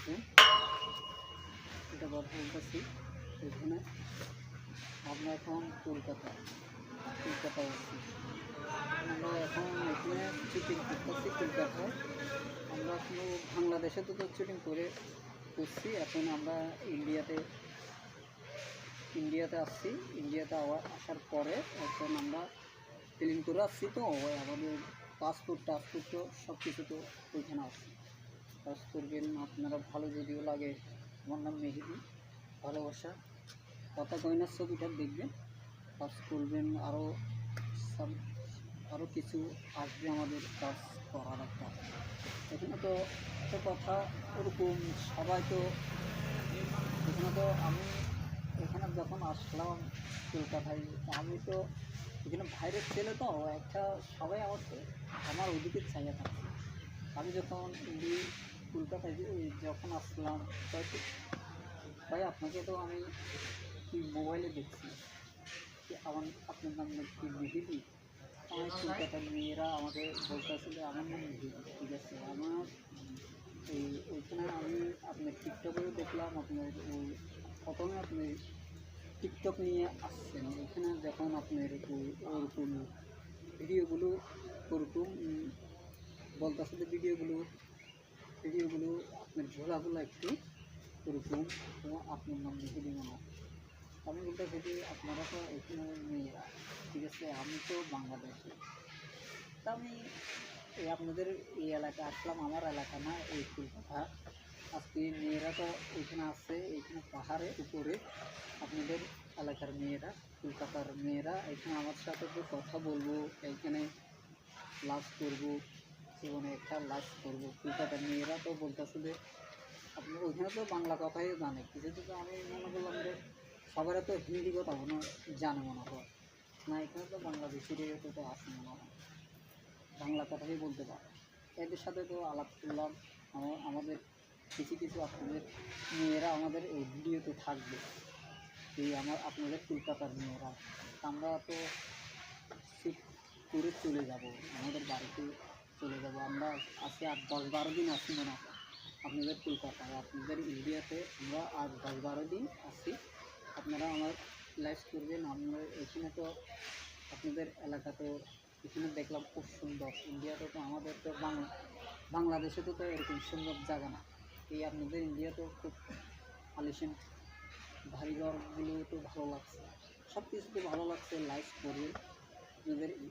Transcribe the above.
দেখুন এটা কথা বলতেছি। এখানে আমরা এখন কলকাতায় আছি। আমরা এখন এখানে শুটিং করতেছি কলকাতায়। আমরা এখনো বাংলাদেশে তো শুটিং করছি। এখন আমরা ইন্ডিয়াতে আসছি। ইন্ডিয়াতে আসার পরে এখন আমরা ফিলিং করে আসছি। তো আমাদের টাসপোর্ট সব কিছু তো ওইখানে আসছি। কাজ করবেন আপনারা, ভালো যদিও লাগে। আমার নাম মেহেদি, ভালোবাসা কথা গয়নার ছবিটা দেখবেন, কাজ করবেন। আরও কিছু আসবে আমাদের কাজ করার একটা। এখানে তো একটা কথা ওরকম সবাই তো এখানে তো আমি এখানে যখন আসলাম কলকাতায়, আমি তো এখানে বাইরের ছেলে তো একটা সবাই আমার ওইদিকে চাইয়া থাকছে। আমি যখন কলকাতায় যখন আসলাম ভাই আপনাকে তো আমি মোবাইলে দেখছি যে আপনার নাম কি মেহেদি। আমার কলকাতার মেয়েরা আমাকে বলতেছে যে আমার নাম মেহেদি। ঠিক আছে, আমার ওইখানে আমি আপনার টিকটকেও দেখলাম, আপনার প্রথমে আপনি টিকটক নিয়ে আসছেন। এখানে যখন আপনার ওরকম ভিডিওগুলো ওরকম বলতেছে যে ভিডিওগুলো আপনার ঝোলাগুলো একটু ওরকম, আপনার নাম মেহেদি মনে হয়। আমি বলতে যে আপনারা তো এখানে মেয়েরা, ঠিক আছে, আমি তো বাংলাদেশে। তা আমি আপনাদের এই এলাকা আসলাম, আমার এলাকা না, এই কলকাতা। আজকে মেয়েরা তো এখানে আসছে, এইখানে পাহাড়ের উপরে আপনাদের এলাকার মেয়েরা, কলকাতার মেয়েরা এখানে আমার সাথে তো কথা বলবো, এইখানে লাভ করবো, জীবনে একটা লাভ করবো। কলকাতার মেয়েরা তো বলতেছে যে আপনার ওইখানে তো বাংলা কথাই জানে কিছু। তো আমি মনে করলাম যে সবাই তো হিন্দি কথা জানে মনে হয় না, এখানে তো বাংলাদেশের তো আছে মনে হয়, বাংলা কথাই বলতে পারে। এদের সাথে তো আলাপ করলাম। আমাদের কিছু আপনাদের মেয়েরা আমাদের এই ভিডিওতে থাকবে, আপনাদের কলকাতার মেয়েরা। আমরা তো ঠিক করে চলে যাব, আমাদের বাড়িতে চলে যাব। আমরা আজকে 8-10-12 দিন আসি মনে হয় আপনাদের কলকাতায়। আপনাদের ইন্ডিয়াতে আমরা 8-10-12 দিন আসি। আপনারা আমার লাইভ করবেন। আমরা এখানে তো আপনাদের এলাকা তো এখানে দেখলাম খুব সুন্দর। ইন্ডিয়াতে তো আমাদের তো বাংলাদেশে তো এরকম সুন্দর জায়গা না। এই আপনাদের ইন্ডিয়াতেও খুব আলিশান বাড়িঘরগুলো তো ভালো লাগছে, সব কিছু তো ভালো লাগছে। লাইভ করবেন আপনাদের